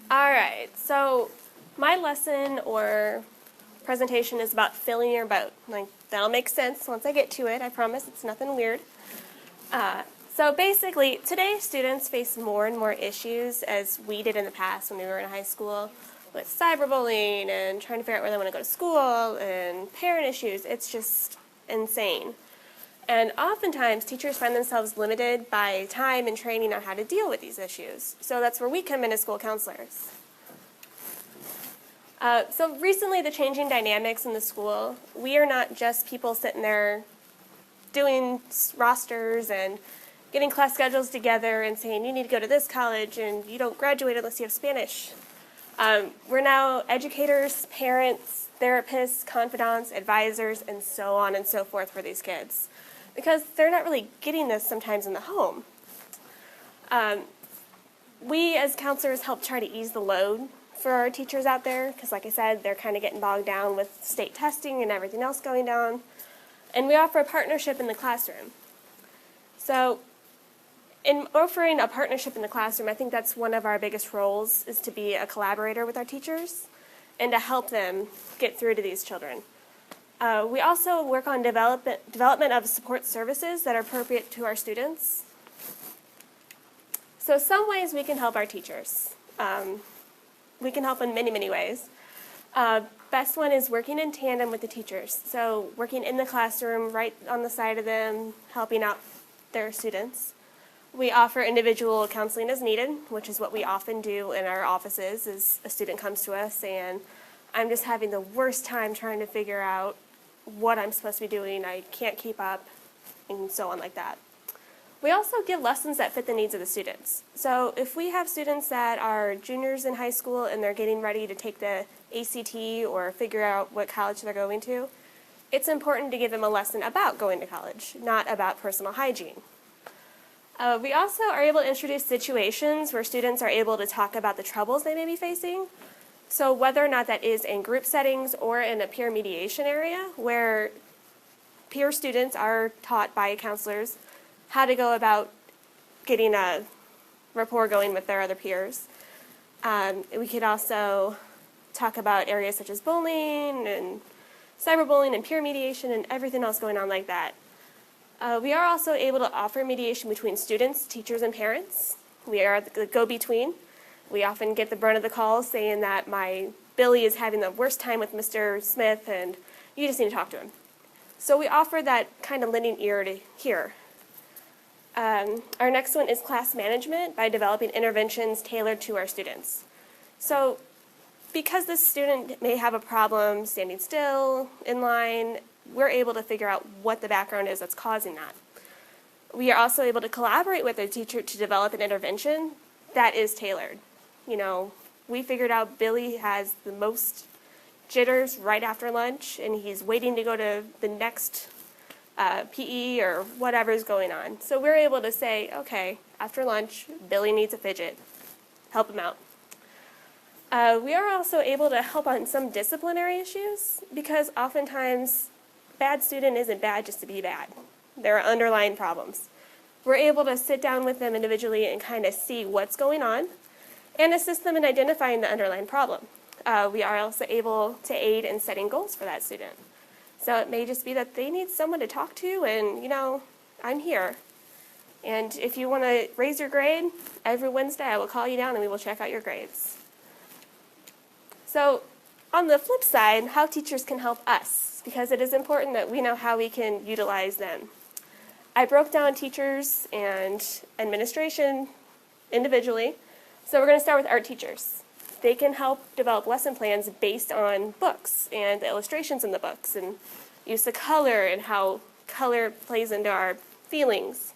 All right, so my lesson or presentation is about filling your boat. Like, that'll make sense once I get to it. I promise it's nothing weird. So basically, today students face more and more issues as we did in the past when we were in high school with cyberbullying and trying to figure out where they want to go to school and parent issues. It's just insane. And oftentimes, teachers find themselves limited by time and training on how to deal with these issues. So that's where we come in as school counselors. So recently, the changing dynamics in the school, we are not just people sitting there doing rosters and getting class schedules together and saying, you need to go to this college and you don't graduate unless you have Spanish. We're now educators, parents, therapists, confidants, advisors, and so on and so forth for these kids, because they're not really getting this sometimes in the home. We as counselors help try to ease the load for our teachers out there, because like I said, they're kind of getting bogged down with state testing and everything else going down. And we offer a partnership in the classroom. So in offering a partnership in the classroom, I think that's one of our biggest roles, is to be a collaborator with our teachers and to help them get through to these children. We also work on development of support services that are appropriate to our students. So some ways we can help our teachers. We can help in many, many ways. Best one is working in tandem with the teachers. So working in the classroom, right on the side of them, helping out their students. We offer individual counseling as needed, which is what we often do in our offices. Is a student comes to us and I'm just having the worst time trying to figure out what I'm supposed to be doing, I can't keep up, and so on like that. We also give lessons that fit the needs of the students. So if we have students that are juniors in high school and they're getting ready to take the ACT or figure out what college they're going to, it's important to give them a lesson about going to college, not about personal hygiene. We also are able to introduce situations where students are able to talk about the troubles they may be facing. So whether or not that is in group settings or in a peer mediation area where peer students are taught by counselors how to go about getting a rapport going with their other peers. We could also talk about areas such as bullying and cyberbullying and peer mediation and everything else going on like that. We are also able to offer mediation between students, teachers, and parents. We are the go-between. We often get the brunt of the calls saying that my Billy is having the worst time with Mr. Smith and you just need to talk to him. So we offer that kind of lending ear to hear. Our next one is class management by developing interventions tailored to our students. So because this student may have a problem standing still, in line, we're able to figure out what the background is that's causing that. We are also able to collaborate with the teacher to develop an intervention that is tailored. You know, we figured out Billy has the most jitters right after lunch and he's waiting to go to the next PE or whatever is going on. So we're able to say, okay, after lunch, Billy needs a fidget. Help him out. We are also able to help on some disciplinary issues because oftentimes bad student isn't bad just to be bad. There are underlying problems. We're able to sit down with them individually and kind of see what's going on and assist them in identifying the underlying problem. We are also able to aid in setting goals for that student. So it may just be that they need someone to talk to and, you know, I'm here. And if you want to raise your grade, every Wednesday I will call you down and we will check out your grades. So on the flip side, how teachers can help us, because it is important that we know how we can utilize them. I broke down teachers and administration individually. So we're going to start with art teachers. They can help develop lesson plans based on books and the illustrations in the books and use of color and how color plays into our feelings.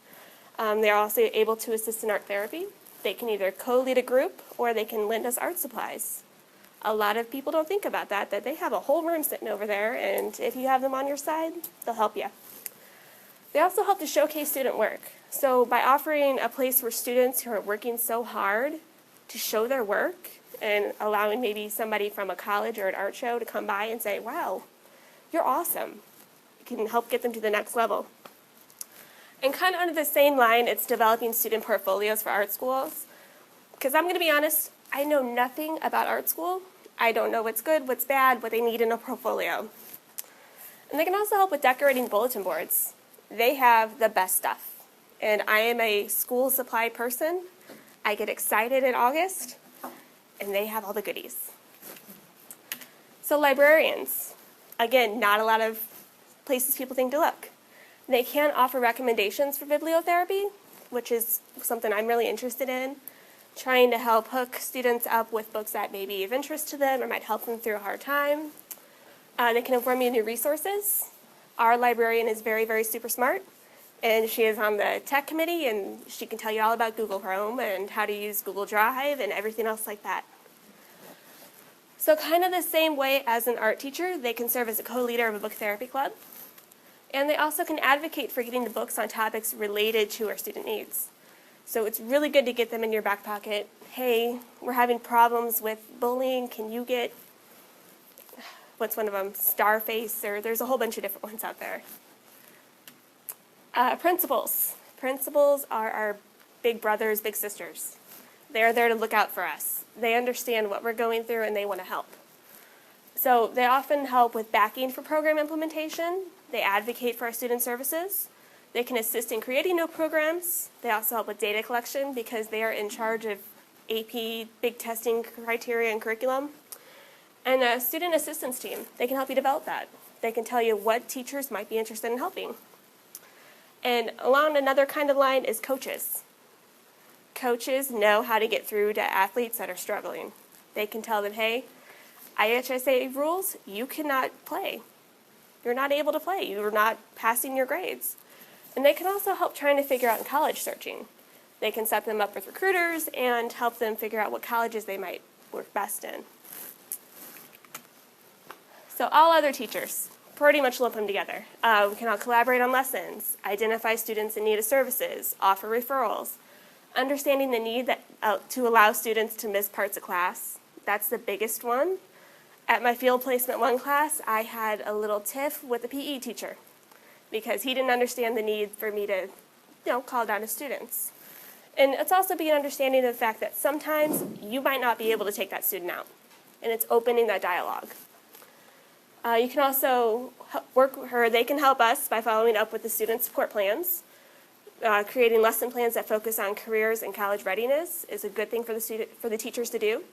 They're also able to assist in art therapy. They can either co-lead a group or they can lend us art supplies. A lot of people don't think about that they have a whole room sitting over there, and if you have them on your side, they'll help you. They also help to showcase student work. So by offering a place for students who are working so hard to show their work and allowing maybe somebody from a college or an art show to come by and say, wow, you're awesome. It can help get them to the next level. And kind of under the same line, it's developing student portfolios for art schools. Because I'm going to be honest, I know nothing about art school. I don't know what's good, what's bad, what they need in a portfolio. And they can also help with decorating bulletin boards. They have the best stuff. And I am a school supply person. I get excited in August, and they have all the goodies. So librarians, again, not a lot of places people think to look. They can offer recommendations for bibliotherapy, which is something I'm really interested in, trying to help hook students up with books that may be of interest to them or might help them through a hard time. They can inform you of new resources. Our librarian is very, very super smart, and she is on the tech committee, and she can tell you all about Google Chrome and how to use Google Drive and everything else like that. So kind of the same way as an art teacher, they can serve as a co-leader of a book therapy club. And they also can advocate for getting the books on topics related to our student needs. So it's really good to get them in your back pocket. Hey, we're having problems with bullying. Can you get, what's one of them, Starface, or there's a whole bunch of different ones out there. Principals. Principals are our big brothers, big sisters. They're there to look out for us. They understand what we're going through and they want to help. So they often help with backing for program implementation. They advocate for our student services. They can assist in creating new programs. They also help with data collection because they are in charge of AP, big testing criteria and curriculum. And a student assistance team, they can help you develop that. They can tell you what teachers might be interested in helping. And along another kind of line is coaches. Coaches know how to get through to athletes that are struggling. They can tell them, hey, IHSA rules, you cannot play. You're not able to play. You're not passing your grades. And they can also help trying to figure out in college searching. They can set them up with recruiters and help them figure out what colleges they might work best in. So all other teachers, pretty much lump them together. We can all collaborate on lessons, identify students in need of services, offer referrals, understanding the need that, to allow students to miss parts of class. That's the biggest one. At my field placement 1 class, I had a little tiff with the PE teacher because he didn't understand the need for me to, call down his students. And it's also being understanding of the fact that sometimes you might not be able to take that student out, and it's opening that dialogue. You can also they can help us by following up with the student support plans. Creating lesson plans that focus on careers and college readiness is a good thing for the teachers to do.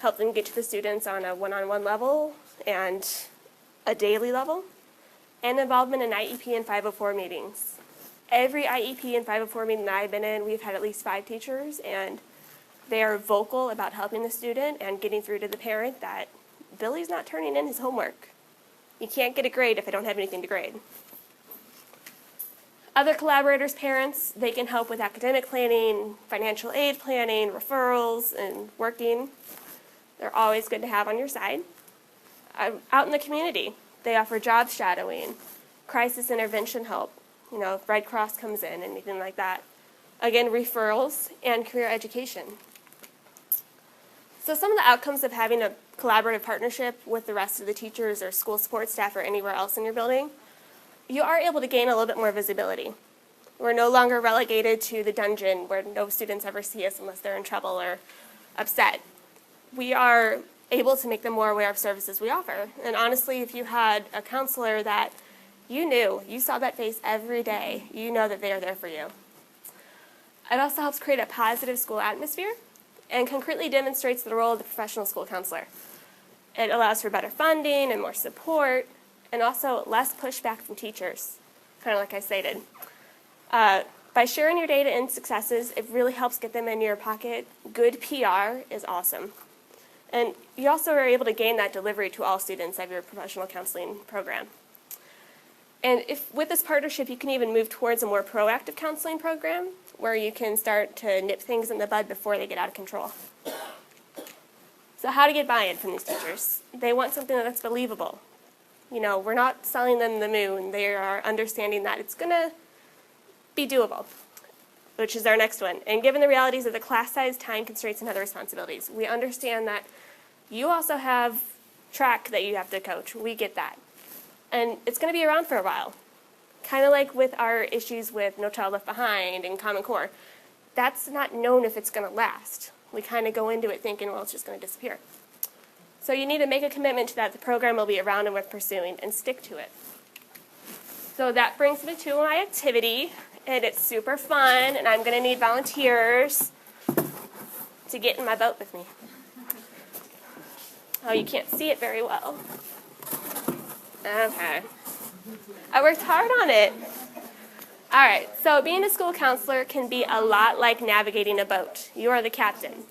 Help them get to the students on a one-on-one level and a daily level. And involvement in IEP and 504 meetings. Every IEP and 504 meeting that I've been in, we've had at least 5 teachers, and they are vocal about helping the student and getting through to the parent that Billy's not turning in his homework. You can't get a grade if I don't have anything to grade. Other collaborators, parents, they can help with academic planning, financial aid planning, referrals, and working. They're always good to have on your side. Out in the community, they offer job shadowing, crisis intervention help, if Red Cross comes in, anything like that. Again, referrals and career education. So some of the outcomes of having a collaborative partnership with the rest of the teachers or school support staff or anywhere else in your building, you are able to gain a little bit more visibility. We're no longer relegated to the dungeon where no students ever see us unless they're in trouble or upset. We are able to make them more aware of services we offer. And honestly, if you had a counselor that you saw that face every day, you know that they are there for you. It also helps create a positive school atmosphere and concretely demonstrates the role of the professional school counselor. It allows for better funding and more support, and also less pushback from teachers, kind of like I stated. By sharing your data and successes, it really helps get them in your pocket. Good PR is awesome. And you also are able to gain that delivery to all students of your professional counseling program. And with this partnership, you can even move towards a more proactive counseling program where you can start to nip things in the bud before they get out of control. So how to get buy-in from these teachers? They want something that's believable. We're not selling them the moon. They are understanding that it's going to be doable, which is our next one. And given the realities of the class size, time constraints, and other responsibilities, we understand that you also have track that you have to coach. We get that. And it's going to be around for a while. Kind of like with our issues with No Child Left Behind and Common Core. That's not known if it's going to last. We kind of go into it thinking, well, it's just going to disappear. So you need to make a commitment to that the program will be around and worth pursuing, and stick to it. So that brings me to my activity, and it's super fun, and I'm going to need volunteers to get in my boat with me. Oh, you can't see it very well. Okay. I worked hard on it. All right, so being a school counselor can be a lot like navigating a boat. You are the captain.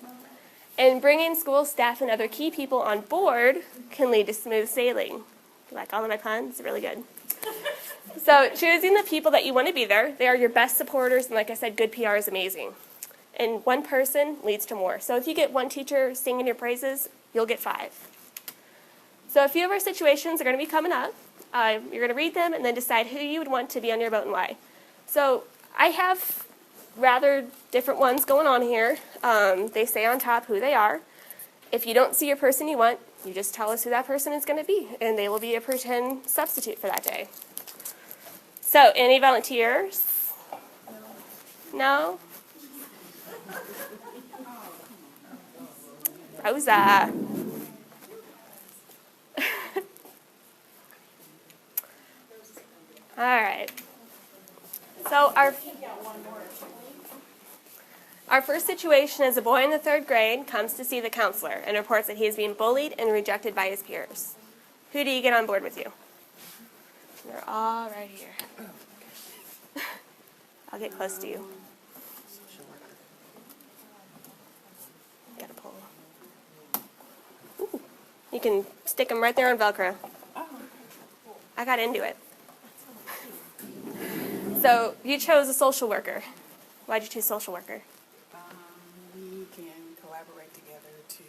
And bringing school staff and other key people on board can lead to smooth sailing. You like all of my puns? Really good. So choosing the people that you want to be there, they are your best supporters, and like I said, good PR is amazing. And one person leads to more. So if you get one teacher singing your praises, you'll get 5. So a few of our situations are going to be coming up. You're going to read them and then decide who you would want to be on your boat and why. So I have rather different ones going on here. They say on top who they are. If you don't see your person you want, you just tell us who that person is going to be, and they will be a pretend substitute for that day. So, any volunteers? No? Rosa. All right. So our first situation is a boy in the 3rd grade comes to see the counselor and reports that he is being bullied and rejected by his peers. Who do you get on board with you? They're all right here. I'll get close to you. Got a pole. Ooh. You can stick them right there on Velcro. I got into it. So you chose a social worker. Why'd you choose social worker? We can collaborate together to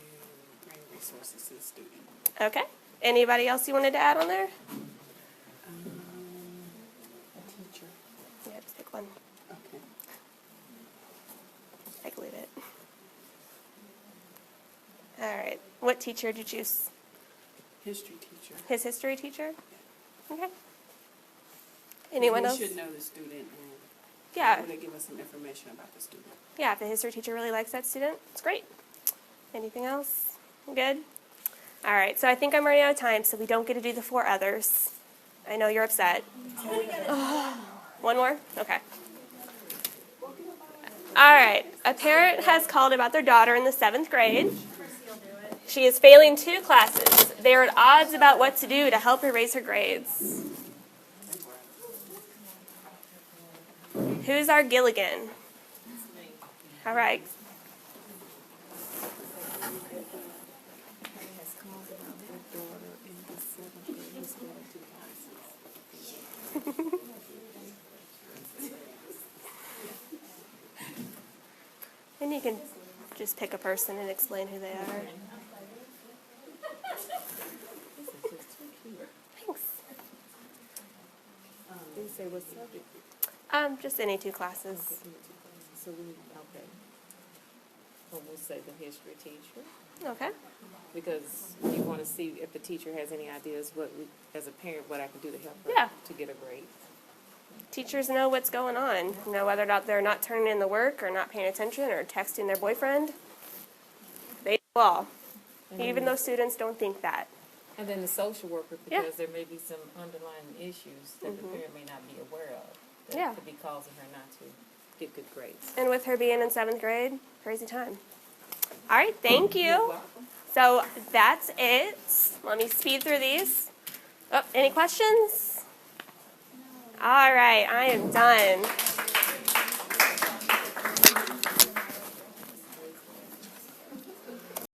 bring resources to the student. Okay. Anybody else you wanted to add on there? A teacher. Yeah, just pick one. Okay. I can leave it. All right. What teacher did you choose? History teacher. His history teacher? Okay. Anyone else? We should know the student and Yeah. really give us some information about the student. Yeah, if the history teacher really likes that student, it's great. Anything else? Good? All right, so I think I'm running out of time, so we don't get to do the 4 others. I know you're upset. One more? Okay. All right, a parent has called about their daughter in the 7th grade. She is failing 2 classes. They are at odds about what to do to help her raise her grades. Who's our Gilligan? All right. And you can just pick a person and explain who they are. Thanks. Did you say what subject? Just any 2 classes. So okay. Well, we'll say the history teacher, Okay. because you want to see if the teacher has any ideas as a parent, what I can do to help her Yeah. to get a grade. Teachers know what's going on. You know, whether or not they're not turning in the work or not paying attention or texting their boyfriend. They know all. Even though students don't think that. And then the social worker, Yeah. because there may be some underlying issues that the parent may not be aware of that Yeah. could be causing her not to get good grades. And with her being in 7th grade, crazy time. All right, thank you. So that's it. Let me speed through these. Oh, any questions? All right, I am done.